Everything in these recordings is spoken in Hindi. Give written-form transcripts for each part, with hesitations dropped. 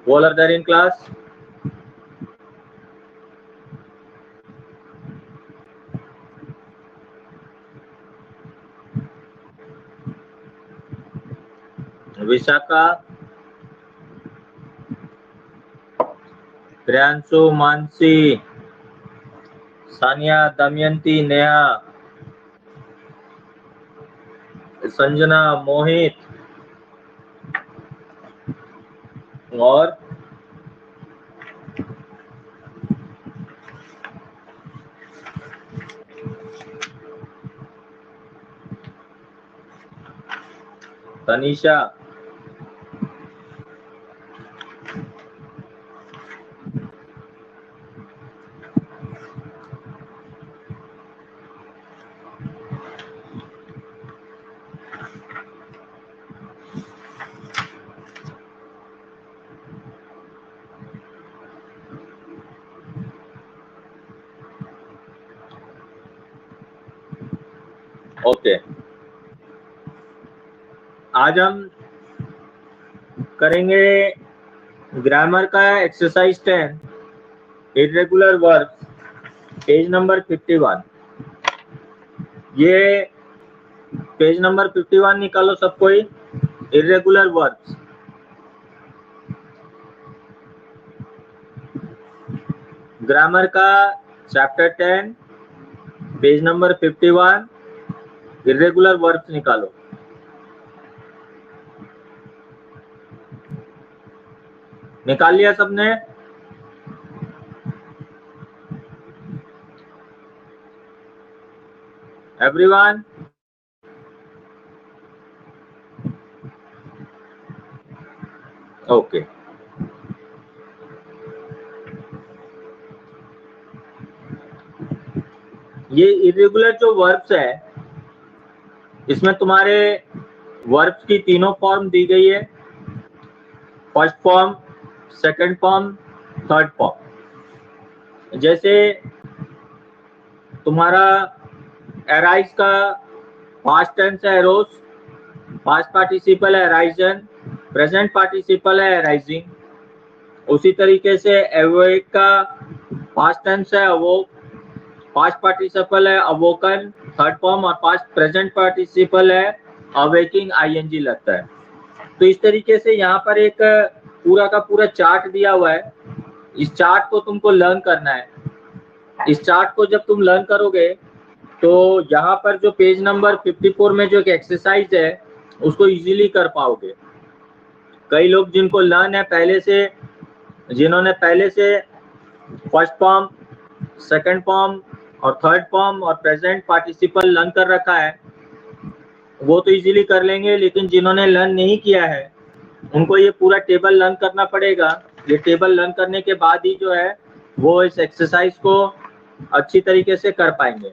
All are there in class? Vishakha, Priyanshu, Mansi, Sania, Damayanti, Neha, Sanjana, मोहित और तनीषा। ओके, आज हम करेंगे ग्रामर का exercise 10 irregular verbs, page number 51। ये पेज नंबर 51 निकालो सब कोई। इर्रेगुलर वर्ब्स, ग्रामर का chapter 10 page number 51, irregular verbs निकालो। निकाल लिया सबने? एवरीवन? ओके, ये इर्रेगुलर जो वर्ब्स है, इसमें तुम्हारे वर्ब्स की तीनों फॉर्म दी गई है, first form, second form, third form. जैसे तुम्हारा अराइज का पास्ट टेंस है अरोज, पास्ट पार्टिसिपल है अराइजन, प्रेजेंट पार्टिसिपल है अराइजिंग। उसी तरीके से अवेक का पास्ट टेंस है अवोक, पास्ट पार्टिसिपल है अवोकन थर्ड फॉर्म, और पास्ट प्रेजेंट पार्टिसिपल है अवेकिंग आईएनजी लगता है। तो इस तरीके से यहाँ पर एक पूरा का पूरा चार्ट दिया हुआ है। इस चार्ट को तुमको लर्न करना है। इस चार्ट को जब तुम लर्न करोगे तो यहाँ पर जो पेज नंबर 54 में जो एक एक्सरसाइज है उसको इजीली कर पाओगे। कई लोग जिनको लर्न है पहले से, जिन्होंने पहले से फर्स्ट फॉर्म, सेकंड फॉर्म और थर्ड फॉर्म और प्रेजेंट पार्टिसिपल लर्न कर रखा है, वो तो इजीली कर लेंगे, लेकिन जिन्होंने लर्न नहीं किया है उनको ये पूरा टेबल लर्न करना पड़ेगा। ये टेबल लर्न करने के बाद ही जो है वो इस एक्सरसाइज को अच्छी तरीके से कर पाएंगे।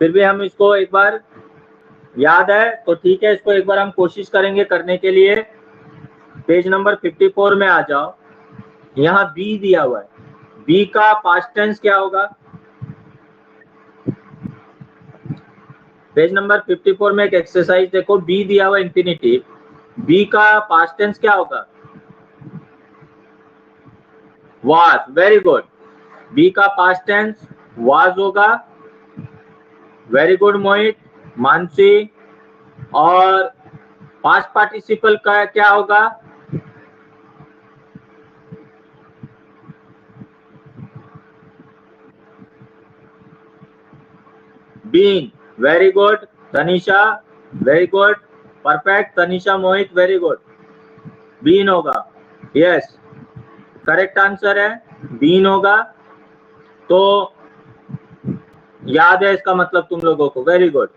फिर भी हम इसको एक बार, याद है तो ठीक है, इसको एक बार हम कोशिश करेंगे करने के लिए। पेज नंबर 54 में आ जाओ। यहाँ बी दिया हुआ है, बी का पास्ट टेंस क्या होगा? पेज नंबर 54 में एक एक्सरसाइज देखो, बी दिया हुआ इंफिनिटिव, बी का पास्ट टेंस क्या होगा? वाज। वेरी गुड, बी का पास्ट टेंस वाज होगा। Very good Mohit, Mansi. और पास्ट पार्टिसिपल का क्या होगा? Been. Very good Tanisha, very good, perfect Tanisha, Mohit, very good, been होगा। यस, करेक्ट आंसर है, बीन होगा। तो याद है इसका मतलब तुम लोगों को, वेरी गुड।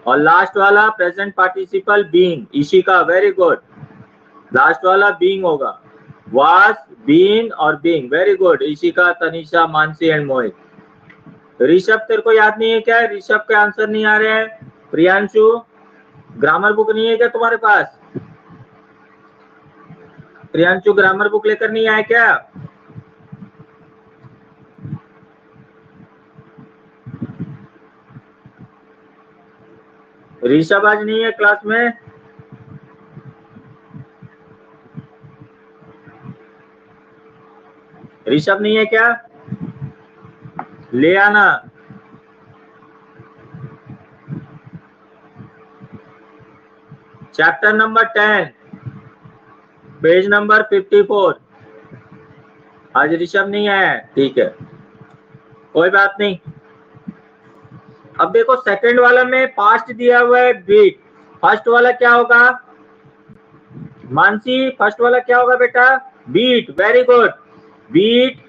और लास्ट वाला present participle being, Ishika, very good, last वाला बीइंग होगा। वाज, बीन और being, very good, Ishika, Tanisha, Mansi and Mohit. Rishabh, तेरे को याद नहीं है क्या? ऋषभ के आंसर नहीं आ रहे हैं। प्रियांशु, ग्रामर बुक नहीं है क्या तुम्हारे पास? प्रियांशु, ग्रामर बुक लेकर नहीं आए क्या? ऋषभ आज नहीं है क्लास में। ऋषभ नहीं है क्या? ले आना। Chapter number 10 page number 54। आज ऋषभ नहीं आया, ठीक है, कोई बात नहीं। अब देखो सेकंड वाला में पास्ट दिया हुआ है बीट, फर्स्ट वाला क्या होगा मानसी? फर्स्ट वाला क्या होगा बेटा? Beat, very good, beat.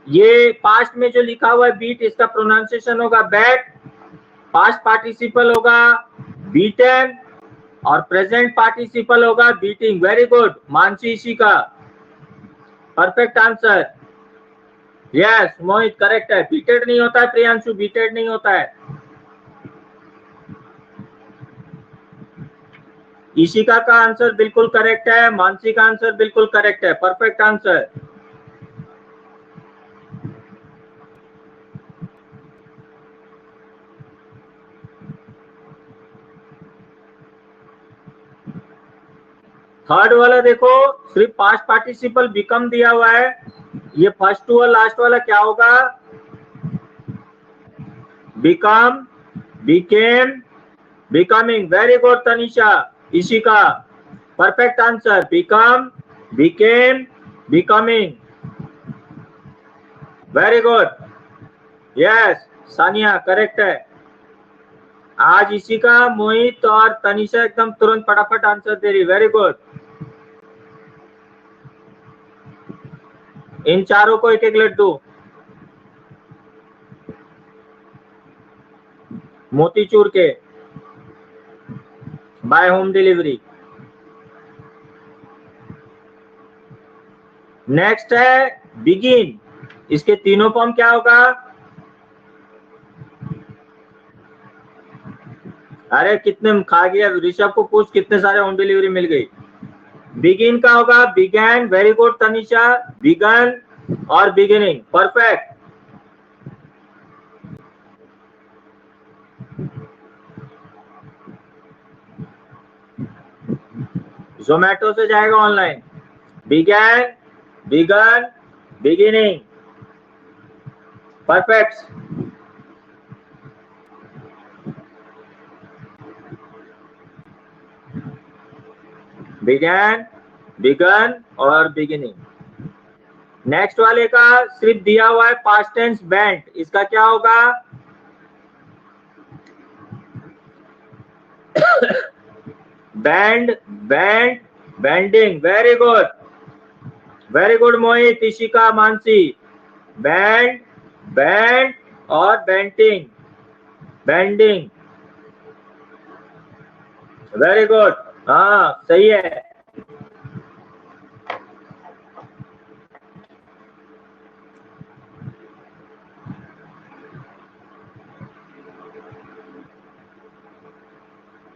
ये पास्ट में जो लिखा हुआ है बीट, इसका प्रोनाउंसिएशन होगा बैट, पास्ट पार्टिसिपल होगा बीटन और प्रेजेंट पार्टिसिपल होगा बीटिंग। वेरी गुड मानसी, इसी का perfect answer. Yes Mohit, correct है। बीटेड नहीं होता है प्रियांशु, बीटेड नहीं होता है। ईशिका का आंसर बिल्कुल करेक्ट है, मानसी का आंसर बिल्कुल करेक्ट है, परफेक्ट आंसर। थर्ड वाला देखो, सिर्फ पास्ट पार्टिसिपल बिकम दिया हुआ है, ये फर्स्ट और लास्ट वाला क्या होगा? Become, became, becoming. Very good Tanisha, Ishika, perfect answer, become, became, becoming. Very good, yes Sania correct है। आज इशिका, मोहित और तनिषा एकदम तुरंत फटाफट आंसर दे रही, वेरी गुड। इन चारों को एक एक लड्डू, मोतीचूर के, बाय होम डिलीवरी। नेक्स्ट है बिगिन, इसके तीनों फॉर्म क्या होगा? अरे कितने खा गया, ऋषभ को पूछ कितने सारे होम डिलीवरी मिल गई। बिगिन का होगा began, very good Tanisha, begun और बिगिनिंग, परफेक्ट। जोमेटो से जाएगा online. Began, begun, beginning, perfect. Began, begun और बिगिनिंग। नेक्स्ट वाले का सिर्फ दिया हुआ है पास्ट टेंस बेंट, इसका क्या होगा? Bend, bend, bending. Very good, very good Mohit, Ishika, Mansi. Bend, bend और बेंटिंग, बैंडिंग। वेरी गुड, हाँ सही है।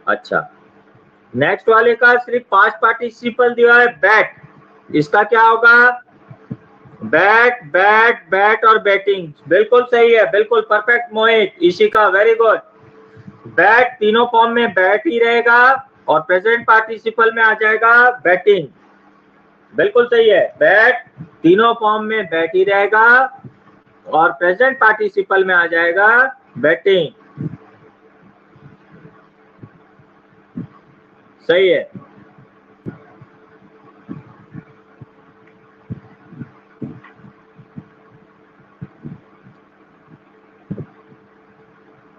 अच्छा, नेक्स्ट वाले का सिर्फ पास्ट पार्टिसिपल दिया है बैट, इसका क्या होगा? बैट, बैट, बैट और बैटिंग। बिल्कुल सही है, बिल्कुल परफेक्ट मोहित, इशिका, वेरी गुड। बैट तीनों फॉर्म में बैट ही रहेगा और प्रेजेंट पार्टिसिपल में आ जाएगा बैटिंग। बिल्कुल सही है, बैट तीनों फॉर्म में बैट ही रहेगा और प्रेजेंट पार्टिसिपल में आ जाएगा बैटिंग। सही है।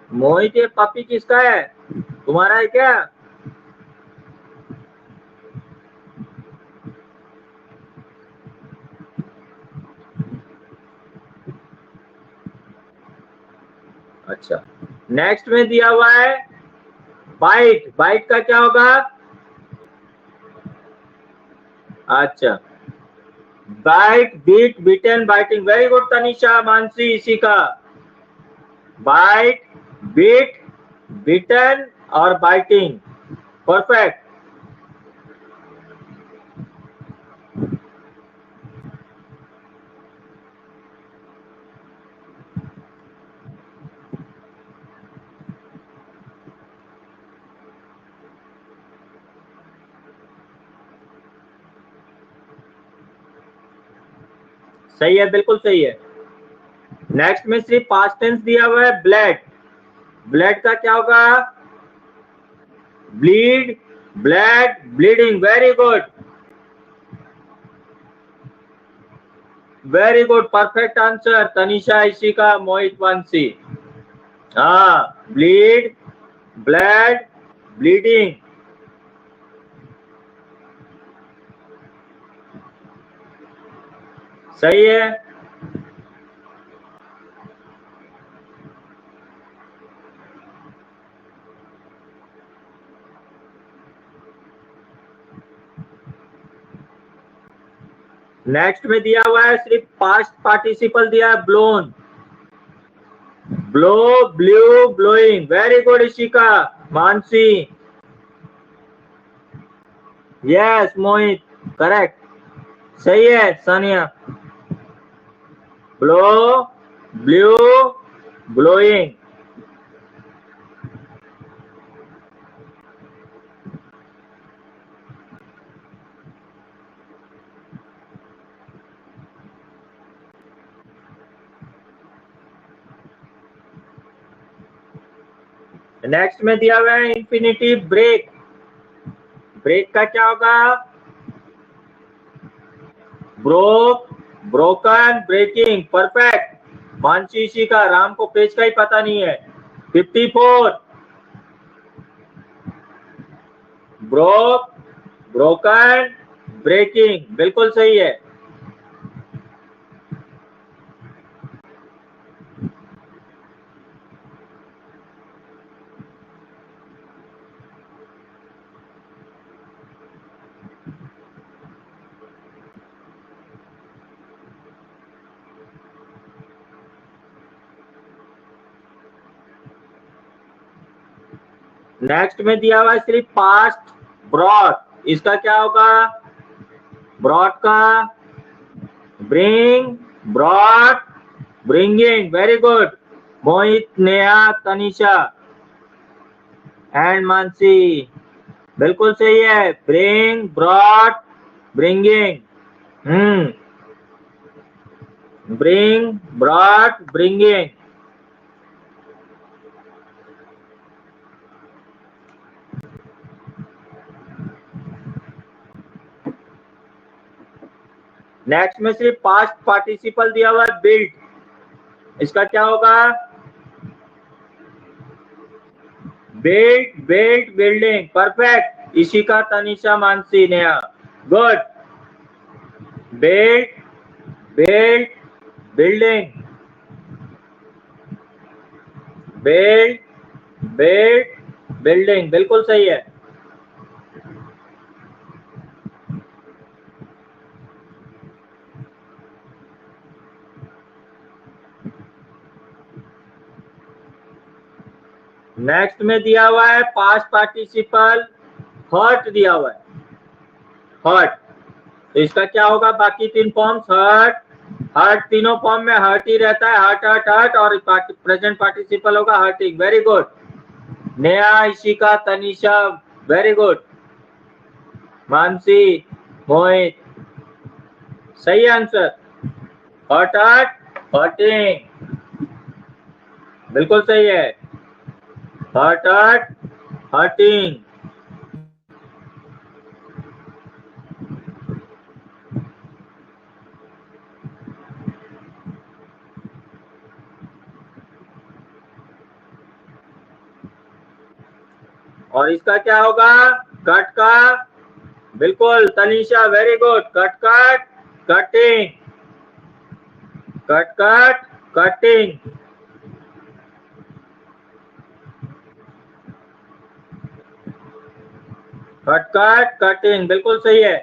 मोहित ये पपी किसका है, तुम्हारा है क्या? अच्छा, नेक्स्ट में दिया हुआ है बाइट, बाइट का क्या होगा? अच्छा, bite, beat, beaten, biting. Very good Tanisha, Mansi, इसी का बाइट, बीट, बीटन और बाइटिंग, परफेक्ट। सही है, बिल्कुल सही है। नेक्स्ट में सिर्फ पास्ट टेंस दिया हुआ है, ब्लड। ब्लड का क्या होगा? Bleed, bled, bleeding. Very good, very good, perfect answer Tanisha, Ishika, Mohit, Vanshi. हाँ, ब्लीड, ब्लड, ब्लीडिंग। सही है। नेक्स्ट में दिया हुआ है सिर्फ पास्ट पार्टिसिपल दिया है, blown. Blow, blew, blowing. Very good Ishika, Mansi. Yes Mohit, correct. सही है Sania. Blow, blew, blowing. Next में दिया हुआ है इंफिनिटिव ब्रेक। ब्रेक का क्या होगा? Broke, broken, breaking. Perfect Mansi का। राम को पेज का ही पता नहीं है। 54, ब्रोक, ब्रोकन, ब्रेकिंग। बिल्कुल सही है। नेक्स्ट में दिया हुआ है सिर्फ पास्ट, ब्रॉट। इसका क्या होगा? ब्रॉट का bring, brought, bringing. Very good Mohit, Neha, Tanisha and Mansi. बिल्कुल सही है, bring, brought, bringing. Bring, brought, bringing. Next में सिर्फ पास्ट पार्टिसिपल दिया हुआ है, बिल्ट। इसका क्या होगा? Built, built, building. Perfect Ishika, Tanisha, Mansi, Neha. Good. Built, built, building. Built, built, building. बिल्कुल सही है। नेक्स्ट में दिया हुआ है पास्ट पार्टिसिपल हर्ट दिया हुआ है, हर्ट। तो इसका क्या होगा? बाकी तीन फॉर्म्स, हर्ट, हर्ट, तीनों फॉर्म में हर्ट ही रहता है। Hurt, hurt, hurt. और प्रेजेंट पार्टिसिपल होगा hurting. Very good Neha, Ishika, Tanisha. Very good Mansi, Mohit. सही आंसर, हर्ट, हर्ट, हर्टिंग। बिल्कुल सही है, हर्ट, हर्ट, हर्टिंग। और इसका क्या होगा? कट का। बिल्कुल Tanisha, very good. Cut, cut, cutting. Cut, cut, cutting. Cut, cut, cutting. बिल्कुल सही है,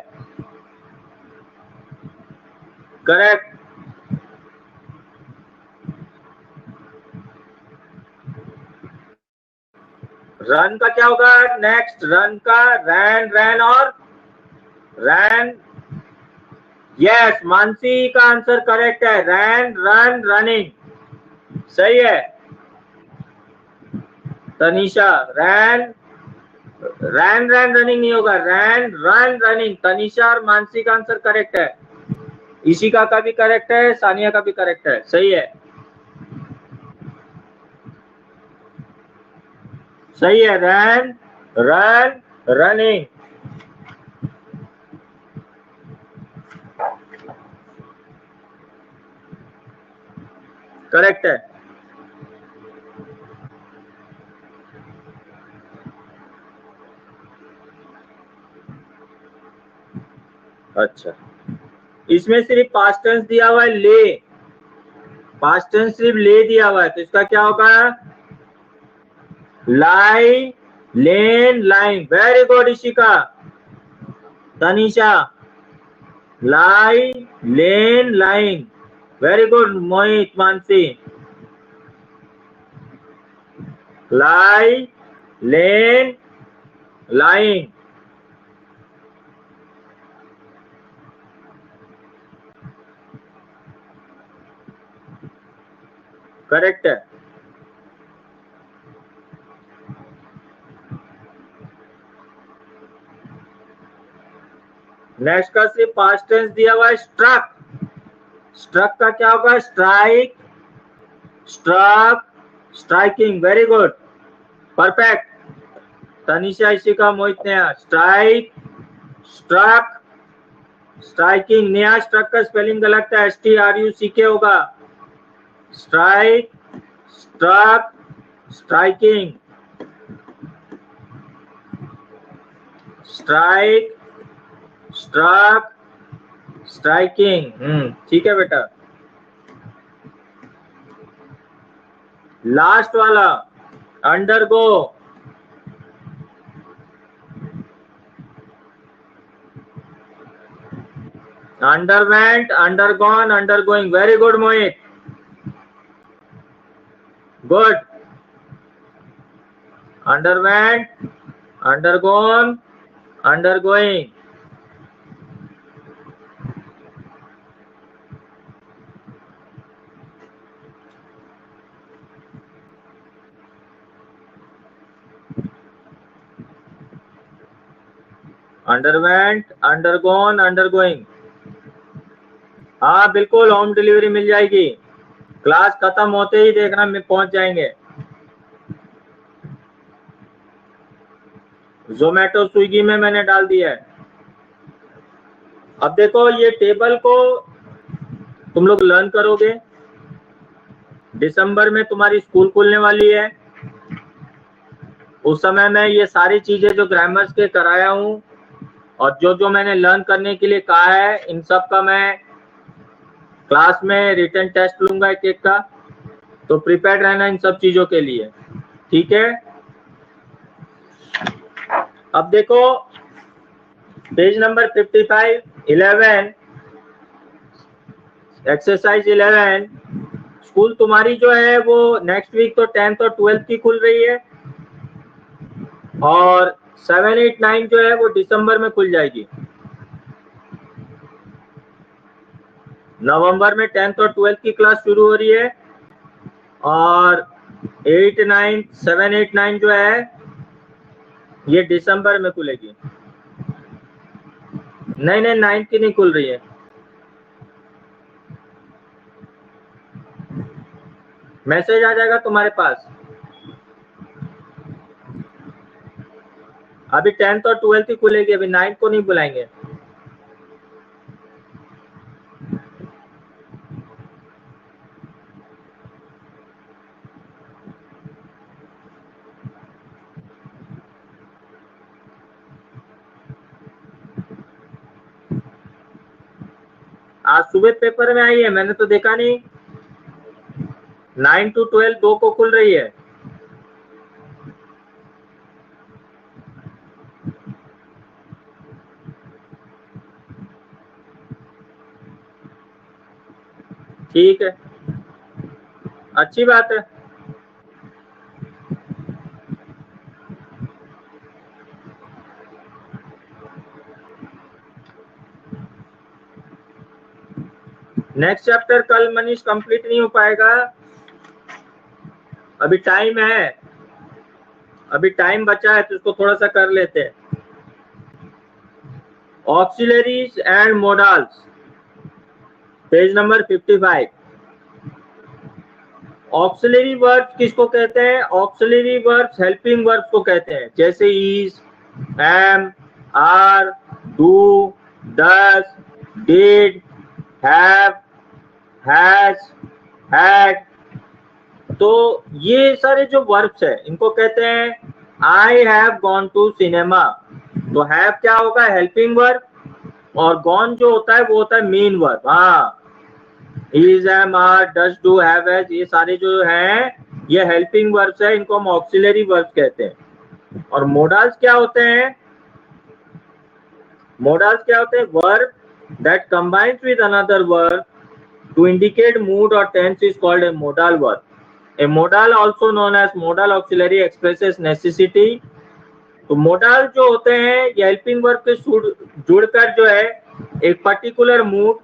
करेक्ट। रन का क्या होगा? नेक्स्ट रन का रैन, रैन और रैन। यस, मानसी का आंसर करेक्ट है, रैन, रन, रनिंग। सही है तनिषा। रैन, रैन, रैन, रनिंग नहीं होगा, रैन, रन, रनिंग। तनिषा और मानसी का आंसर करेक्ट है। इशिका का भी करेक्ट है, सानिया का भी करेक्ट है, सही है, सही है। रन, रन, रनिंग, करेक्ट है। अच्छा, इसमें सिर्फ पास्ट टेंस दिया हुआ है, ले, पास्ट टेंस सिर्फ ले दिया हुआ है, तो इसका क्या होगा? Lie, lain, lying. Very good Ishika, Tanisha, lie, lain, lying. Very good Mohit, Mansi, lie, lain, lying, correct है। नेक्स्ट का सिर्फ पास्ट टेंस दिया हुआ है, स्ट्रक। स्ट्रक का क्या होगा? Strike, struck, striking. Very good, perfect. Tanisha, Ishika, Mohit, Naya. Strike, struck, striking. Naya struck का स्पेलिंग गलत है, STRUCK होगा। Strike, struck, striking, strike, struck, striking. ठीक है बेटा। लास्ट वाला, undergo. Underwent, undergone, undergoing. Very good Mohit, good. Underwent, undergone, undergoing. Underwent, undergone, undergoing. हाँ बिल्कुल, होम डिलीवरी मिल जाएगी। क्लास खत्म होते ही देखना में पहुंच जाएंगे। जोमेटो, स्विगी में मैंने डाल दिया है। अब देखो, ये टेबल को तुम लोग लर्न करोगे। दिसंबर में तुम्हारी स्कूल खुलने वाली है, उस समय मैं ये सारी चीजें जो ग्रामर्स के कराया हूँ और जो जो मैंने लर्न करने के लिए कहा है, इन सब का मैं क्लास में रिटन टेस्ट लूंगा एक एक का। तो प्रिपेयर्ड रहना इन सब चीजों के लिए, ठीक है। अब देखो पेज नंबर 55, 11, एक्सरसाइज 11। स्कूल तुम्हारी जो है वो नेक्स्ट वीक तो 10th और 12th की खुल रही है, और 7, 8, 9 जो है वो दिसंबर में खुल जाएगी। नवंबर में 10th और 12th की क्लास शुरू हो रही है, और 8, 9, 7, 8, 9 जो है ये दिसंबर में खुलेगी। नहीं नहीं, 9th की नहीं खुल रही है। मैसेज आ जाएगा तुम्हारे पास। अभी 10th और 12th की खुलेगी, अभी 9th को नहीं बुलाएंगे। आज सुबह पेपर में आई है, मैंने तो देखा नहीं। 9 to 12 दो को खुल रही है। ठीक है, अच्छी बात है। नेक्स्ट चैप्टर कल मनीष कंप्लीट नहीं हो पाएगा, अभी टाइम है, अभी टाइम बचा है, तो इसको थोड़ा सा कर लेते हैं। Auxiliaries and modals, page number 55। Auxiliary verbs किसको कहते हैं? ऑक्सिलरी वर्ब्स हेल्पिंग वर्ब्स को कहते हैं, जैसे is, am, are, do, does, did, have, has, had. तो ये सारे जो वर्ब्स है इनको कहते हैं I have gone to cinema. तो हैव क्या होगा? हेल्पिंग वर्ब, और गॉन जो होता है वो होता है मेन वर्ब। हाँ, is, am, are, does, do, have, has, ये सारे जो हैं ये हेल्पिंग वर्ब्स है, इनको हम ऑक्सिलरी वर्ब्स कहते हैं। और मोडाल्स क्या होते हैं? मोडाल्स क्या होते हैं? Verb that combines with another verb to indicate mood और tense is called a modal verb. A modal also known as modal auxiliary expresses necessity. तो मोडाल जो होते हैं ये हेल्पिंग वर्ब के जुड़कर जो है एक पर्टिकुलर मूड,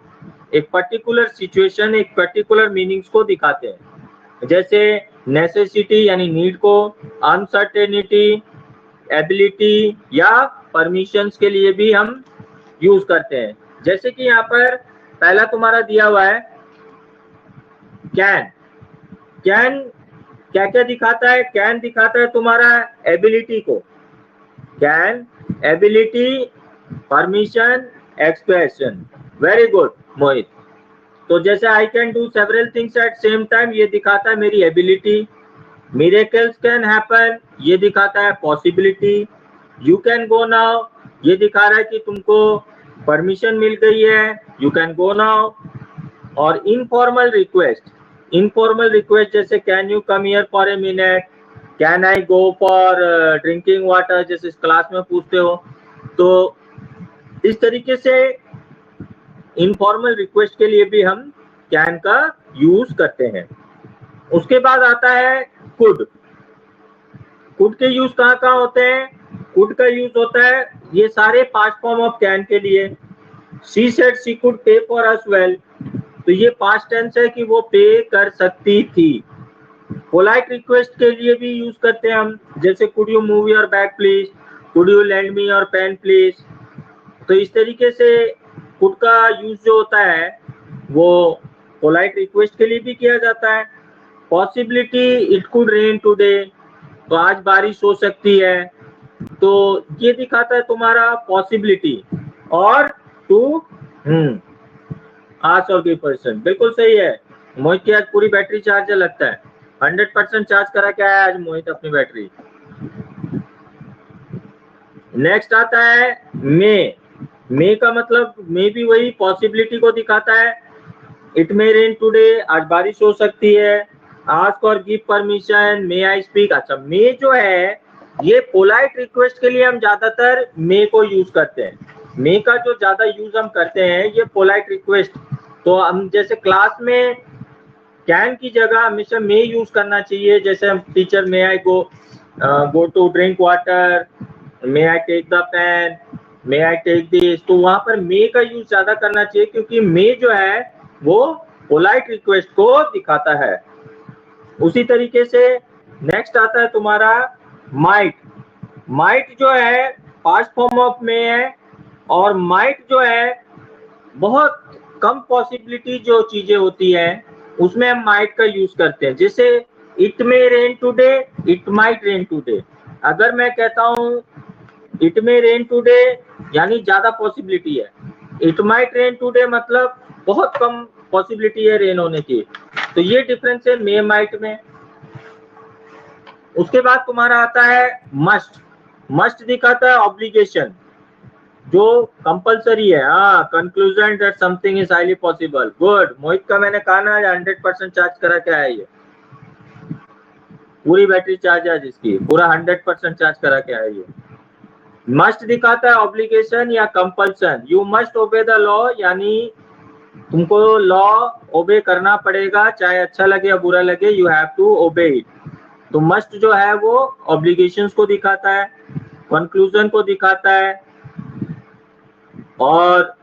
एक पर्टिकुलर सिचुएशन, एक पर्टिकुलर मीनिंग्स को दिखाते हैं। जैसे नेसेसिटी यानी नीड को, अनसर्टेनिटी, एबिलिटी या परमिशंस के लिए भी हम यूज करते हैं। जैसे कि यहाँ पर पहला तुम्हारा दिया हुआ है कैन। कैन क्या क्या दिखाता है? कैन दिखाता है तुम्हारा एबिलिटी को। Can, ability, permission, expression. Very good Mohit. तो जैसे I can do several things at same time, ये दिखाता है मेरी एबिलिटी। मिरेकल्स कैन हैपन, ये दिखाता है possibility. You can go now, ये दिखा रहा है कि तुमको परमिशन मिल गई है, यू कैन गो नाउ। और इनफॉर्मल रिक्वेस्ट, इनफॉर्मल रिक्वेस्ट जैसे can you come here for a minute, can I go for drinking water, जैसे क्लास में पूछते हो। तो इस तरीके से इनफॉर्मल रिक्वेस्ट के लिए भी हम कैन का यूज करते हैं। उसके बाद आता है कुड। कुड के यूज कहाँ कहाँ होते हैं? कुड का यूज होता है ये सारे पास्ट फॉर्म ऑफ कैन के लिए। शी सेड शी कुड पे फॉर अस वेल, तो ये पास्ट टेंस है कि वो पे कर सकती थी। पोलाइट रिक्वेस्ट के लिए भी यूज करते हैं हम, जैसे could you move your bag please, could you lend me your pen please. तो इस तरीके से कुड का यूज जो होता है वो पोलाइट रिक्वेस्ट के लिए भी किया जाता है। Possibility, it could rain today, तो आज बारिश हो सकती है। तो ये दिखाता है तुम्हारा पॉसिबिलिटी। और टू आस्क और गिव परमिशन। बिल्कुल सही है मोहित की, आज पूरी बैटरी चार्ज लगता है। 100% चार्ज करा क्या है आज मोहित अपनी बैटरी। नेक्स्ट आता है मे। मे का मतलब मे भी वही पॉसिबिलिटी को दिखाता है। इट मे रेन टुडे, आज बारिश हो सकती है। आस्क और give permission, may I speak. अच्छा, मे जो है ये पोलाइट रिक्वेस्ट के लिए हम ज्यादातर मे को यूज करते हैं। मे का जो ज्यादा यूज हम करते हैं ये पोलाइट रिक्वेस्ट। तो हम जैसे क्लास में कैन की जगह हमेशा मे यूज करना चाहिए। जैसे हम teacher may I go to drink water, may I take the pen, may I take this, तो वहां पर मे का यूज ज्यादा करना चाहिए क्योंकि मे जो है वो पोलाइट रिक्वेस्ट को दिखाता है। उसी तरीके से नेक्स्ट आता है तुम्हारा माइट। माइट जो है पास्ट फॉर्म ऑफ मे है, और माइट जो है बहुत कम पॉसिबिलिटी जो चीजें होती है उसमें हम माइट का यूज करते हैं। जैसे it may rain today, it might rain today. अगर मैं कहता हूँ इट मे रेन टुडे यानी ज्यादा पॉसिबिलिटी है, इट माइट रेन टुडे मतलब बहुत कम पॉसिबिलिटी है रेन होने की। तो ये डिफरेंस है मे माइट में। उसके बाद तुम्हारा आता है मस्ट। मस्ट दिखाता है ऑब्लिगेशन जो कंपलसरी है। हाँ, conclusion that something is highly possible. Good Mohit का मैंने कहा ना 100% चार्ज करा क्या है, ये पूरी बैटरी चार्ज है जिसकी, पूरा 100% चार्ज करा क्या है ये। मस्ट दिखाता है ऑब्लिगेशन या compulsion. You must obey the law, यानी तुमको लॉ ओबे करना पड़ेगा, चाहे अच्छा लगे या बुरा लगे, you have to obey it. तो मस्ट जो है वो ऑब्लिगेशंस को दिखाता है, कंक्लूजन को दिखाता है, और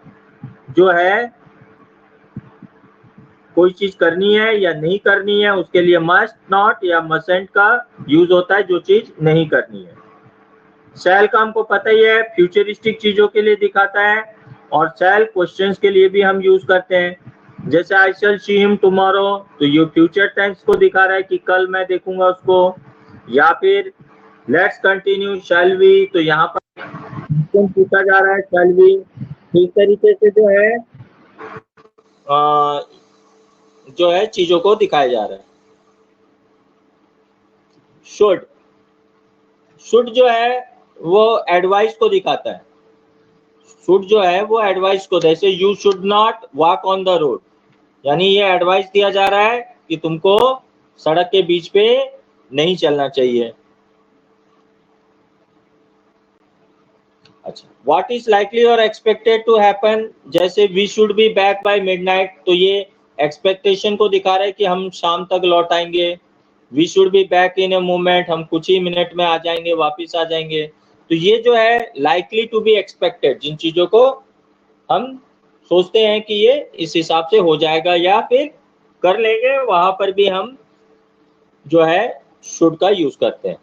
जो है कोई चीज करनी है या नहीं करनी है उसके लिए मस्ट नॉट या मसेंट का यूज होता है जो चीज नहीं करनी है। शैल का हमको पता ही है, फ्यूचरिस्टिक चीजों के लिए दिखाता है, और शैल क्वेश्चंस के लिए भी हम यूज करते हैं। जैसे आई शैल सी हिम टुमारो, तो ये फ्यूचर टेंस को दिखा रहा है कि कल मैं देखूंगा उसको। या फिर लेट्स कंटिन्यू शैल वी, तो यहाँ पर पूछा जा रहा है शैल वी। इस तरीके से जो है चीजों को दिखाया जा रहा है। शुड, शुड जो है वो एडवाइस को दिखाता है। शुड जो है वो एडवाइस को, जैसे you should not walk on the road, यानी ये एडवाइस दिया जा रहा है कि तुमको सड़क के बीच पे नहीं चलना चाहिए। अच्छा, व्हाट इज लाइकली और एक्सपेक्टेड टू हैपन, जैसे we should be back by midnight, तो ये एक्सपेक्टेशन को दिखा रहा है कि हम शाम तक लौट आएंगे। We should be back in a moment, हम कुछ ही मिनट में आ जाएंगे, वापिस आ जाएंगे। तो ये जो है लाइकली टू बी एक्सपेक्टेड, जिन चीजों को हम सोचते हैं कि ये इस हिसाब से हो जाएगा या फिर कर लेंगे, वहां पर भी हम जो है शुड का यूज करते हैं।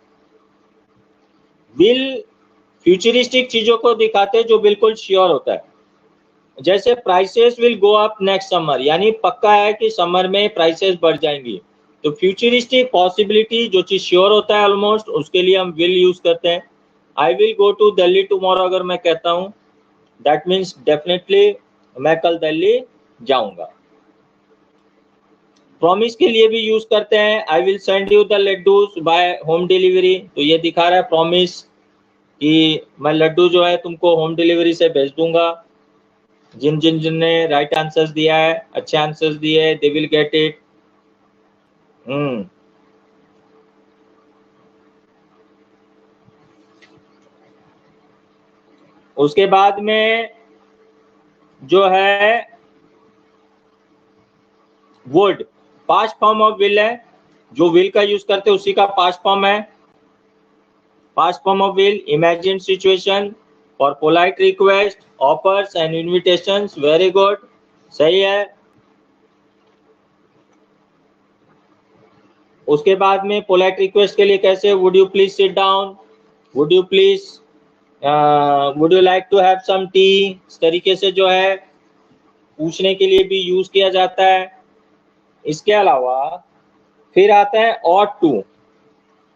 विल फ्यूचरिस्टिक चीजों को दिखाते हैं जो बिल्कुल श्योर होता है, जैसे prices will go up next summer, यानी पक्का है कि समर में प्राइसेस बढ़ जाएंगी। तो फ्यूचरिस्टिक पॉसिबिलिटी जो चीज श्योर होता है ऑलमोस्ट, उसके लिए हम विल यूज करते हैं। I will go to Delhi tomorrow, अगर मैं कहता हूं दैट मीन्स डेफिनेटली मैं कल दिल्ली जाऊंगा। प्रॉमिस के लिए भी यूज करते हैं, I will send you the laddoos by home delivery, तो ये दिखा रहा है प्रॉमिस कि मैं लड्डू जो है तुमको होम डिलीवरी से भेज दूंगा। जिनने राइट आंसर्स दिया है, अच्छे आंसर्स दिए है, दे विल गेट इट। उसके बाद में जो है would, past form of will है, जो विल का यूज करते हैं उसी का पास्ट फॉर्म है। Past form of will, imagine situation, for polite request, offers and invitations, very good, सही है। उसके बाद में पोलाइट रिक्वेस्ट के लिए कैसे, would you please sit down, would you please, would you like to have some tea, इस तरीके से जो है पूछने के लिए भी यूज किया जाता है। इसके अलावा फिर आता है ought to,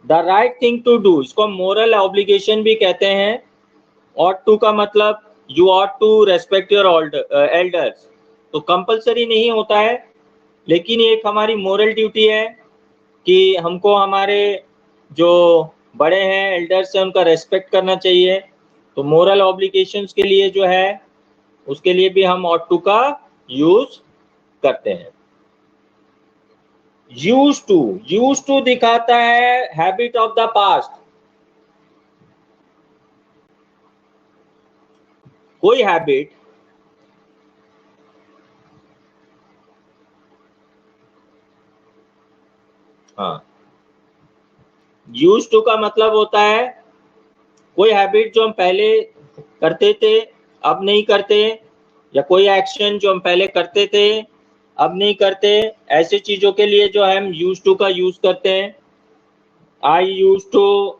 the right thing to do, इसको मोरल ऑब्लिगेशन भी कहते हैं। ऑट टू का मतलब you ought to respect your elders, तो कंपलसरी नहीं होता है, लेकिन ये एक हमारी मोरल ड्यूटी है कि हमको हमारे जो बड़े हैं, एल्डर्स हैं, उनका रेस्पेक्ट करना चाहिए। तो मोरल ऑब्लिगेशंस के लिए जो है उसके लिए भी हम ऑट टू का यूज करते हैं। यूज टू दिखाता है हैबिट ऑफ द पास्ट, कोई हैबिट, हाँ, यूज टू का मतलब होता है कोई हैबिट जो हम पहले करते थे अब नहीं करते, या कोई एक्शन जो हम पहले करते थे अब नहीं करते, ऐसी चीजों के लिए जो हम यूज टू का यूज करते हैं। I use to,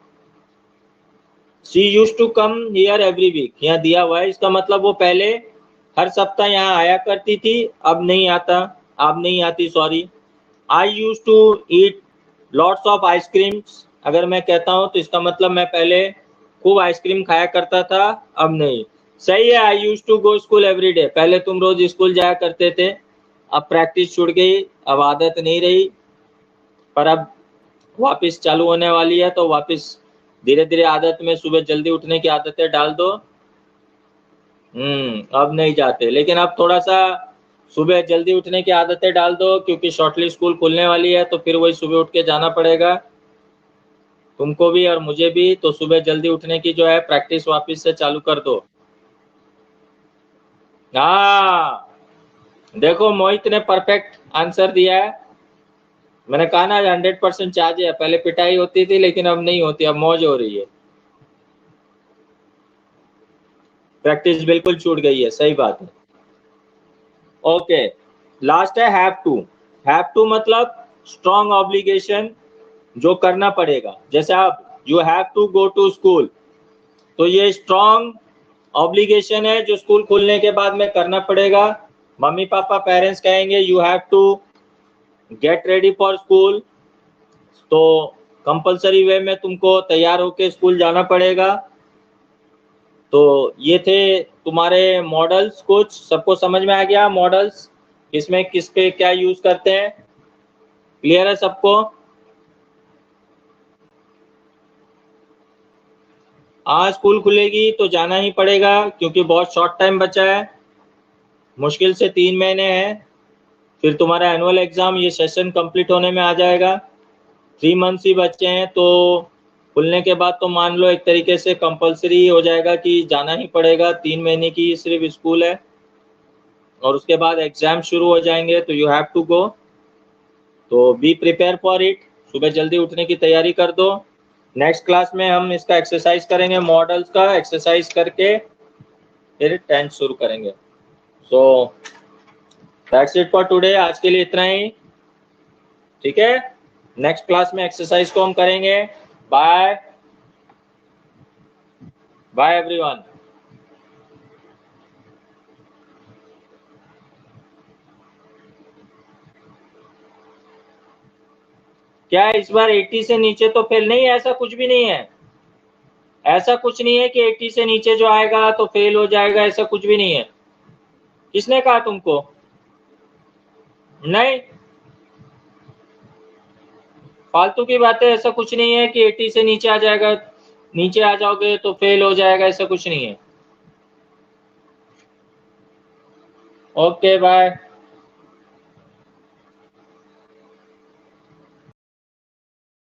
she use to come here every week, यहाँ दिया हुआ है, इसका मतलब वो पहले हर सप्ताह यहाँ आया करती थी, अब नहीं आता, अब नहीं आती, sorry. I use to eat lots of ice creams, अगर मैं कहता हूँ तो इसका मतलब मैं पहले खूब आइसक्रीम खाया करता था, अब नहीं, सही है। I use to go school every day, पहले तुम रोज स्कूल जाया करते थे, अब प्रैक्टिस छूट गई, अब आदत नहीं रही, पर अब वापस चालू होने वाली है, तो वापस धीरे धीरे आदत में सुबह जल्दी उठने की आदतें डाल दो। अब नहीं जाते, लेकिन अब थोड़ा सा सुबह जल्दी उठने की आदतें डाल दो, क्योंकि शॉर्टली स्कूल खुलने वाली है, तो फिर वही सुबह उठ के जाना पड़ेगा तुमको भी और मुझे भी। तो सुबह जल्दी उठने की जो है प्रैक्टिस वापस से चालू कर दो। हाँ, देखो मोहित ने परफेक्ट आंसर दिया है। मैंने कहा ना 100% चार्ज है, पहले पिटाई होती थी लेकिन अब नहीं होती, अब मौज हो रही है, प्रैक्टिस बिल्कुल छूट गई है, सही बात है। ओके, लास्ट है हैव टू। हैव टू मतलब स्ट्रॉन्ग ऑब्लिगेशन, जो करना पड़ेगा, जैसे आप you have to go to school, तो ये स्ट्रॉन्ग ऑब्लिगेशन है जो स्कूल खुलने के बाद में करना पड़ेगा। मम्मी पापा पेरेंट्स कहेंगे you have to get ready for school, तो कंपलसरी वे में तुमको तैयार होके स्कूल जाना पड़ेगा। तो ये थे तुम्हारे मॉडल्स, कुछ सबको समझ में आ गया मॉडल्स किसमें किसके क्या यूज करते हैं? क्लियर है सबको? आज स्कूल खुलेगी तो जाना ही पड़ेगा क्योंकि बहुत शॉर्ट टाइम बचा है, मुश्किल से 3 महीने हैं, फिर तुम्हारा एनुअल एग्जाम ये सेशन कंप्लीट होने में आ जाएगा। 3 मंथ्स ही बचे हैं, तो खुलने के बाद तो मान लो एक तरीके से कंपलसरी हो जाएगा कि जाना ही पड़ेगा। 3 महीने की सिर्फ स्कूल है और उसके बाद एग्जाम शुरू हो जाएंगे, तो यू हैव टू गो। तो बी प्रिपेयर फॉर इट, सुबह जल्दी उठने की तैयारी कर दो। नेक्स्ट क्लास में हम इसका एक्सरसाइज करेंगे, मॉडल्स का एक्सरसाइज करके फिर 10th शुरू करेंगे। So that's it for today, आज के लिए इतना ही, ठीक है। नेक्स्ट क्लास में एक्सरसाइज को हम करेंगे। Bye bye everyone. क्या इस बार 80 से नीचे तो फेल नहीं है? ऐसा कुछ भी नहीं है, ऐसा कुछ नहीं है कि 80 से नीचे जो आएगा तो फेल हो जाएगा, ऐसा कुछ भी नहीं है। किसने कहा तुमको? नहीं, फालतू की बातें, ऐसा कुछ नहीं है कि 80 से नीचे आ जाएगा, नीचे आ जाओगे तो फेल हो जाएगा, ऐसा कुछ नहीं है। Okay bye.